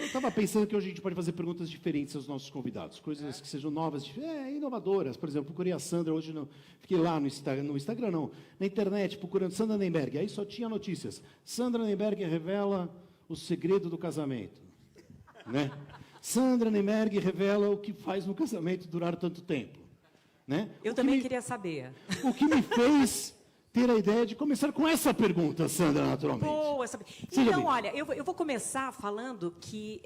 estava pensando que hoje a gente pode fazer perguntas diferentes aos nossos convidados, coisas que sejam novas, inovadoras. Por exemplo, procurei a Sandra hoje, fiquei lá no Instagram não, na internet, procurando Sandra Nemberg. Aí só tinha notícias. Sandra Nemberg revela o segredo do casamento. Né? Sandra Nemberg revela o que faz no casamento durar tanto tempo. Né? Eu também queria saber. O que me fez ter a ideia de começar com essa pergunta, Sandra, naturalmente. Boa, então, olha, eu vou começar falando que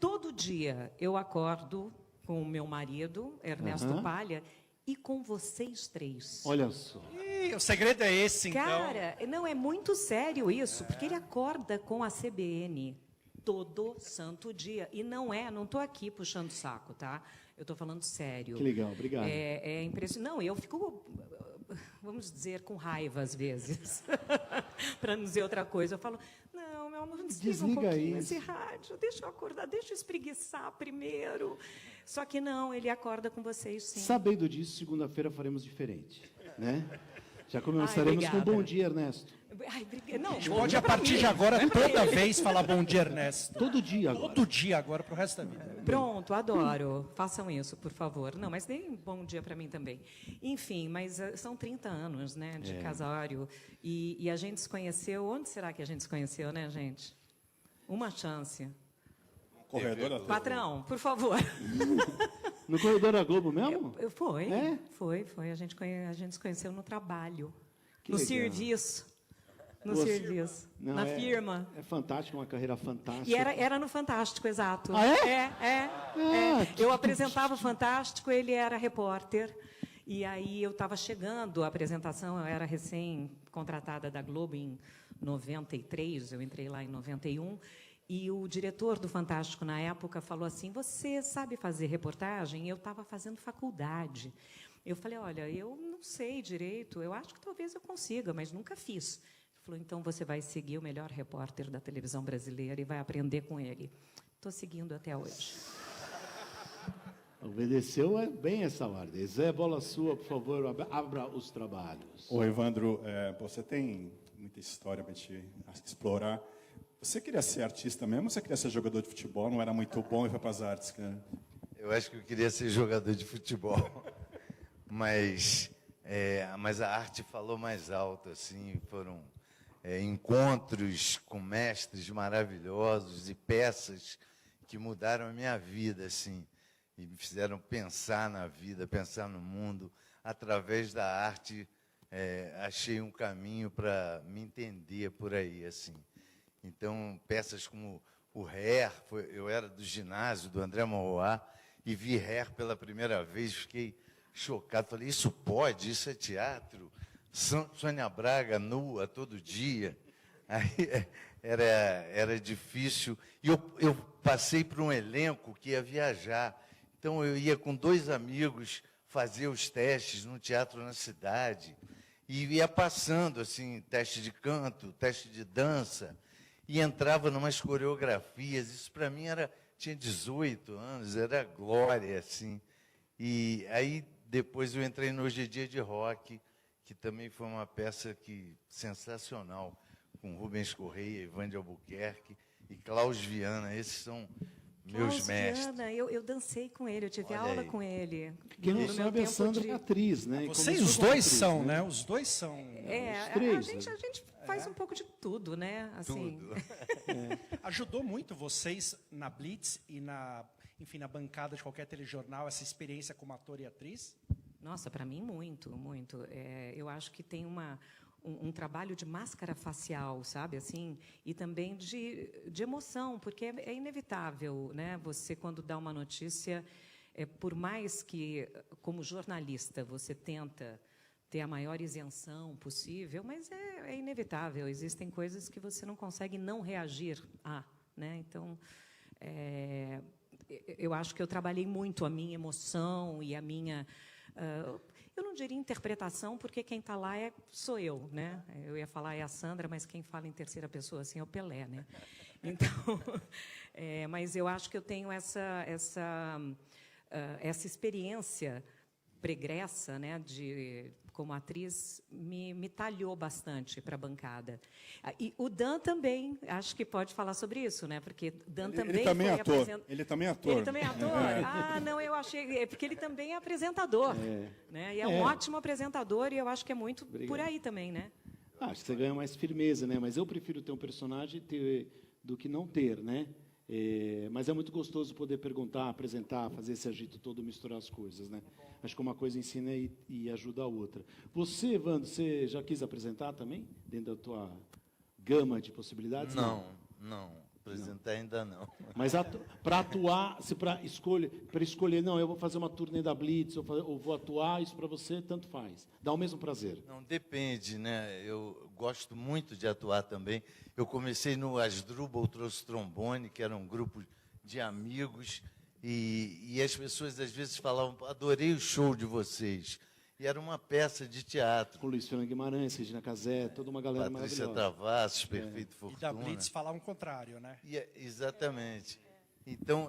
todo dia eu acordo com o meu marido, Ernesto Palha, e com vocês três. Olha só. Ih, o segredo é esse, então. Cara, não, é muito sério isso, porque ele acorda com a CBN todo santo dia. E não estou aqui puxando saco, tá? Eu estou falando sério. Que legal, obrigado. É impressionante. Não, eu fico, vamos dizer, com raiva às vezes. Para não dizer outra coisa. Eu falo, não, meu amor, desliga um pouquinho esse rádio, deixa eu acordar, deixa eu espreguiçar primeiro. Só que não, ele acorda com vocês, sim. Sabendo disso, segunda-feira faremos diferente, né? Já começaremos com Bom Dia, Ernesto. Ai, não, A gente pode, a partir de agora, toda vez falar bom dia, Ernesto. Todo dia agora. Todo dia agora, pro resto da vida. Pronto, adoro. Façam isso, por favor. Não, mas deem um bom dia para mim também. Enfim, mas são 30 anos, né, de casório. E a gente se conheceu... Onde será que a gente se conheceu, né, gente? Uma chance. Corredor da Patrão, por favor. No corredor da Globo mesmo? Foi. É? Foi. A gente se conheceu no trabalho. Que no legal. Serviço. No Você- serviço. Não, na firma. É fantástico, uma carreira fantástica. E era no Fantástico, exato. Ah, é? É. Eu apresentava o Fantástico, ele era repórter. E aí eu estava chegando à apresentação, eu era recém-contratada da Globo em 93, eu entrei lá em 91. E o diretor do Fantástico, na época, falou assim, você sabe fazer reportagem? Eu estava fazendo faculdade. Eu falei, olha, eu não sei direito, eu acho que talvez eu consiga, mas nunca fiz. Ele falou, então você vai seguir o melhor repórter da televisão brasileira e vai aprender com ele. Estou seguindo até hoje. Obedeceu bem essa ordem. Zé, bola sua, por favor, abra os trabalhos. Ô, Evandro, você tem muita história para te explorar. Você queria ser artista mesmo ou você queria ser jogador de futebol? Não era muito bom e foi para as artes, cara? Eu acho que eu queria ser jogador de futebol. Mas a arte falou mais alto, assim, foram encontros com mestres maravilhosos e peças que mudaram a minha vida, assim, e me fizeram pensar na vida, pensar no mundo. Através da arte, achei um caminho para me entender por aí, assim. Então, peças como o Hair, eu era do ginásio do André Maurois, e vi Hair pela primeira vez, fiquei chocado, falei, isso pode, isso é teatro? Sônia Braga nua todo dia. Aí era difícil. E eu passei por um elenco que ia viajar. Então eu ia com 2 amigos fazer os testes no teatro na cidade. E ia passando, assim, teste de canto, teste de dança. E entrava em umas coreografias. Isso para mim tinha 18 anos, era glória, assim. E aí depois eu entrei no Hoje é Dia de Rock, que também foi uma peça sensacional, com Rubens Correia, Ivan de Albuquerque e Klaus Viana. Esses são meus mestres. Viana, eu dancei com ele, eu tive Olha aula aí. com ele. Quem não No meu sabe, a tempo Sandra é atriz, né? E Vocês, começou os como dois atriz, são, né? Os dois são. Os três, a gente faz um pouco de tudo, né? Assim. Tudo. Ajudou muito vocês na Blitz e na bancada de qualquer telejornal, essa experiência como ator e atriz? Nossa, para mim, muito, muito. Eu acho que tem um trabalho de máscara facial, sabe, assim, e também de emoção, porque é inevitável, né? Você, quando dá uma notícia, por mais que, como jornalista, você tenta ter a maior isenção possível, mas é inevitável. Existem coisas que você não consegue não reagir a, né? Então, eu acho que eu trabalhei muito a minha emoção e a minha... eu não diria interpretação, porque quem está lá sou eu, né? Eu ia falar a Sandra, mas quem fala em terceira pessoa assim é o Pelé, né? Então, mas eu acho que eu tenho essa experiência pregressa, né, como atriz, me talhou bastante para a bancada. E o Dan também, acho que pode falar sobre isso, né? Porque Dan também ele também é foi ator. apresentador. Ele também é ator. Ele também é ator? Ah, não, eu achei... É porque ele também é apresentador. Né? E é um ótimo apresentador e eu acho que é muito por aí também, né? Acho que você ganha mais firmeza, né? Mas eu prefiro ter um personagem do que não ter, né? Mas é muito gostoso poder perguntar, apresentar, fazer esse agito todo, misturar as coisas, né? Acho que uma coisa ensina e ajuda a outra. Você, Wando, você já quis apresentar também? Dentro da tua gama de possibilidades? Não. Apresentar ainda não. Mas para atuar, se para escolher, não, eu vou fazer uma turnê da Blitz, ou vou atuar, isso para você tanto faz. Dá o mesmo prazer. Não, depende, né? Eu gosto muito de atuar também. Eu comecei no Asdrubal Trouxe Trombone, que era um grupo de amigos, e as pessoas às vezes falavam, adorei o show de vocês. E era uma peça de teatro. Com Luiz Fernando Guimarães, Regina Casé, toda uma galera Patrícia maravilhosa. Travassos, Perfeito Fortuna. E da Blitz falavam o contrário, né? Exatamente. Então,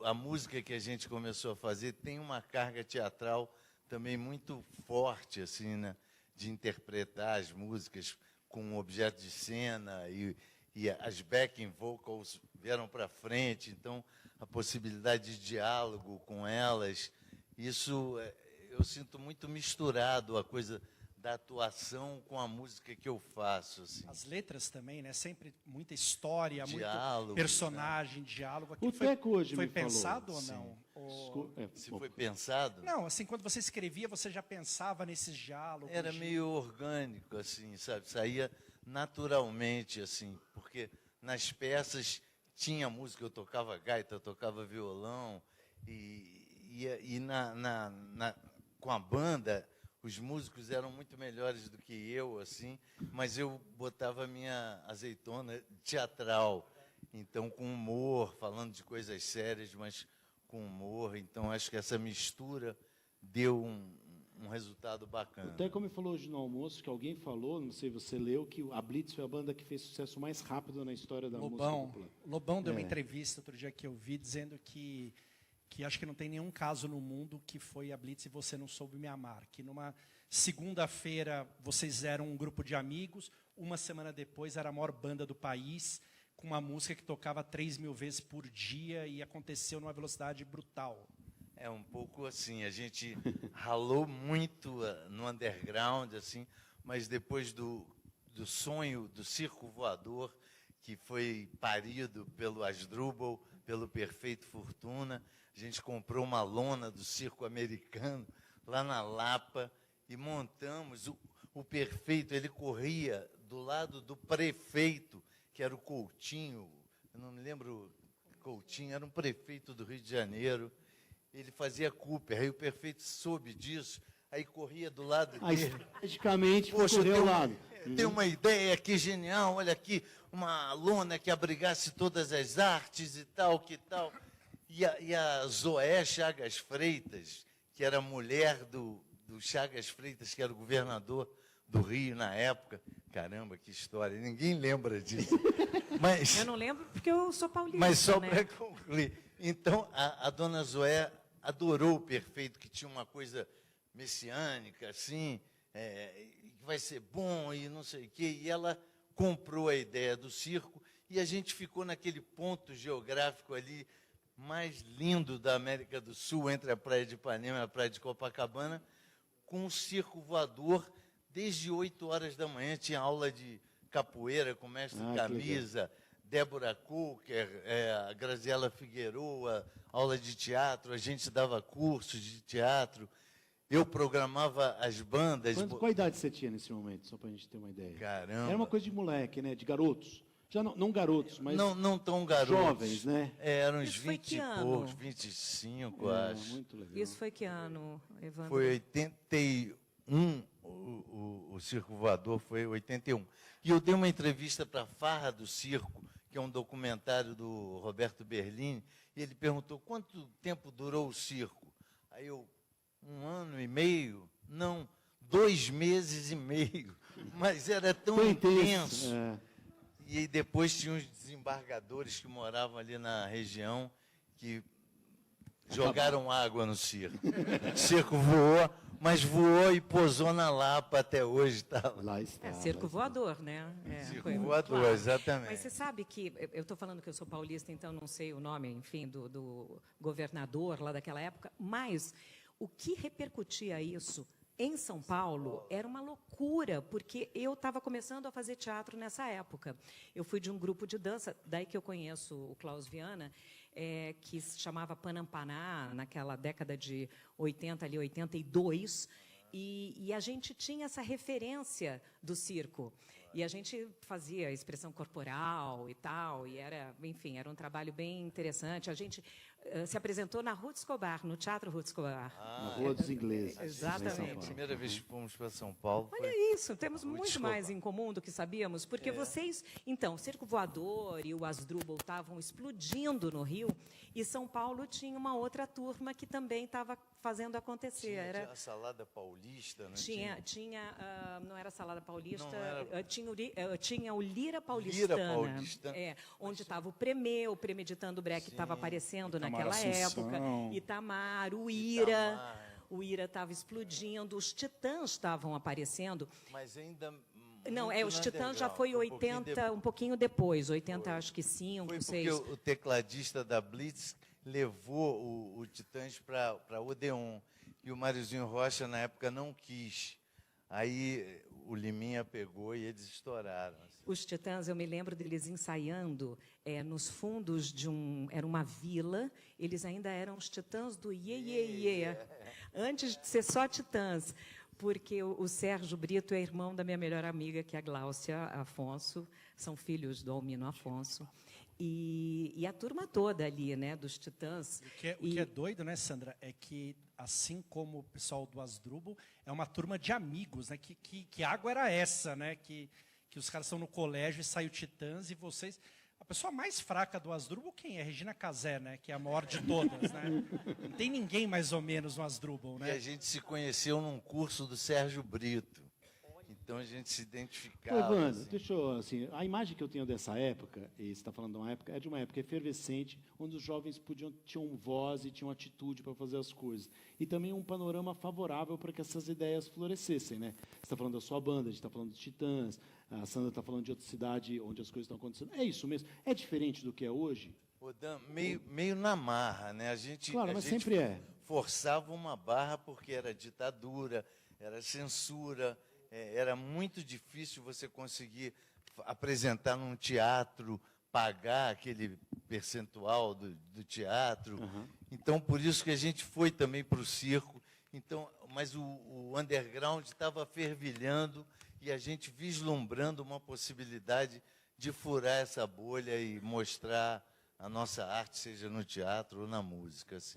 a música que a gente começou a fazer tem uma carga teatral também muito forte, assim, né? De interpretar as músicas com objeto de cena e as backing vocals vieram para frente. Então, a possibilidade de diálogo com elas, isso eu sinto muito misturado a coisa da atuação com a música que eu faço. Assim. As letras também, né? Sempre muita história, Diálogo, muito personagem, diálogo. O Teco hoje foi me falou. pensado ou Sim. não? Se foi pensado? Não, assim, quando você escrevia, você já pensava nesses diálogos? Era meio orgânico, assim, sabe? Saía naturalmente, assim, porque nas peças tinha música, eu tocava gaita, eu tocava violão, com a banda, os músicos eram muito melhores do que eu, assim, mas eu botava a minha azeitona teatral, então com humor, falando de coisas sérias, mas com humor. Então acho que essa mistura deu um resultado bacana. O Teco me falou hoje no almoço que alguém falou, não sei se você leu, que a Blitz foi a banda que fez sucesso mais rápido na história da música popular. Lobão deu uma entrevista outro dia que eu vi dizendo que acho que não tem nenhum caso no mundo que foi a Blitz e você não soube me amar. Que numa segunda-feira vocês eram um grupo de amigos, uma semana depois era a maior banda do país, com uma música que tocava 3.000 vezes por dia e aconteceu numa velocidade brutal. É um pouco assim, a gente ralou muito no underground, assim, mas depois do sonho do Circo Voador, que foi parido pelo Asdrubal, pelo Perfeito Fortuna, a gente comprou uma lona do circo americano lá na Lapa e montamos o Perfeito. Ele corria do lado do prefeito, que era o Coutinho, eu não me lembro, Coutinho, era um prefeito do Rio de Janeiro. Ele fazia Cooper, aí o Perfeito soube disso, aí corria do lado dele. Estrategicamente, Poxa, correr ao lado. Tem uma ideia aqui genial, olha aqui, uma lona que abrigasse todas as artes e tal, que tal. E a Zoé Chagas Freitas, que era mulher do Chagas Freitas, que era o governador do Rio na época. Caramba, que história, ninguém lembra disso. Mas, Eu não lembro porque eu sou paulista, mas só né? para concluir. Então, a dona Zoé adorou o Perfeito, que tinha uma coisa messiânica, assim, que vai ser bom e não sei o quê. E ela comprou a ideia do circo e a gente ficou naquele ponto geográfico ali mais lindo da América do Sul, entre a Praia de Ipanema e a Praia de Copacabana, com um circo voador desde 8 horas da manhã. Tinha aula de capoeira com mestre Camisa, Débora Coker, a Graziela Figueroa, aula de teatro, a gente dava cursos de teatro. Eu programava as bandas. Qual idade você tinha nesse momento, só para a gente ter uma ideia? Caramba. Era uma coisa de moleque, né? De garotos. Já não garotos, mas não tão garotos. jovens, né? Eram uns Isso foi 20 que e ano? poucos, 25, acho. Muito legal. Isso foi que ano, Evandro? Foi 81, o Circo Voador foi 81. E eu dei uma entrevista para a Farra do Circo, que é um documentário do Roberto Berlini, e ele perguntou quanto tempo durou o circo. Aí eu, 1 ano e meio? Não, 2 meses e meio. Mas era tão Foi intenso. É. E depois tinha uns desembargadores que moravam ali na região, que Jogaram água no circo. O circo voou, mas voou e pousou na Lapa até hoje. Tá? Lá está. Circo lá está. voador, né? Circo Foi, voador, claro. exatamente. Mas você sabe que, eu estou falando que eu sou paulista, então não sei o nome, enfim, do governador lá daquela época, mas o que repercutia isso em São Paulo era uma loucura, porque eu estava começando a fazer teatro nessa época. Eu fui de um grupo de dança, daí que eu conheço o Klaus Viana, que se chamava Panampaná, naquela década de 80, ali, 82, e a gente tinha essa referência do circo. E a gente fazia expressão corporal e tal, e era, enfim, era um trabalho bem interessante. A gente se apresentou na Ruth Escobar, no Teatro Ruth Escobar. Na Rua dos Ingleses. Exatamente. A primeira vez que fomos para São Paulo foi... Olha isso, temos Ruth muito Escobar. mais em comum do que sabíamos, porque vocês, então, o Circo Voador e o Asdrubal estavam explodindo no Rio, e São Paulo tinha uma outra turma que também estava fazendo acontecer. Tinha a Salada Paulista, não Não era Salada Paulista, Não era- tinha o Lira Paulistana, Lira Paulista. onde estava o Premeditando Breck, que estava aparecendo Itamar naquela Assunção. época, Itamar, o Ira estava explodindo, os Titãs estavam aparecendo. Mas ainda... Não, muito os no Titãs já underground, foi um pouquinho 80, um pouquinho depois, 80 acho que 5, Foi 6. porque o tecladista da Blitz levou o Titãs para Odeon. E o Máriozinho Rocha, na época, não quis. Aí o Liminha pegou e eles estouraram. assim. Os Titãs, eu me lembro deles ensaiando nos fundos de era uma vila. Eles ainda eram os Titãs do Iê, Iê, Iê. Antes de ser só Titãs. Porque o Sérgio Brito é irmão da minha melhor amiga, que é a Gláucia Afonso. São filhos do Almino Afonso. E a turma toda ali, né, dos Titãs. O que é doido, né, Sandra, é que, assim como o pessoal do Asdrubal, é uma turma de amigos, né? Que água era essa, né? Que os caras estão no colégio e sai o Titãs e vocês... A pessoa mais fraca do Asdrubal, quem é? Regina Casé, né? Que é a maior de todas, né? Não tem ninguém mais ou menos no Asdrubal, E né? a gente se conheceu num curso do Sérgio Brito. Então a gente se Ô, identificava. Evandro, assim. deixa eu, assim, a imagem que eu tenho dessa época, e você está falando de uma época, é de uma época efervescente, onde os jovens tinham voz e tinham atitude para fazer as coisas. E também um panorama favorável para que essas ideias florescessem, né? Você está falando da sua banda, a gente está falando dos Titãs, a Sandra está falando de outra cidade onde as coisas estão acontecendo. É isso mesmo? É diferente do que é hoje? Ô, Dan, meio na marra, né? Claro, a mas gente sempre é. forçava uma barra porque era ditadura, era censura, era muito difícil você conseguir apresentar num teatro, pagar aquele percentual do teatro. Então, por isso que a gente foi também para o circo. Então, mas o underground estava fervilhando e a gente vislumbrando uma possibilidade de furar essa bolha e mostrar a nossa arte, seja no teatro ou na música. Assim.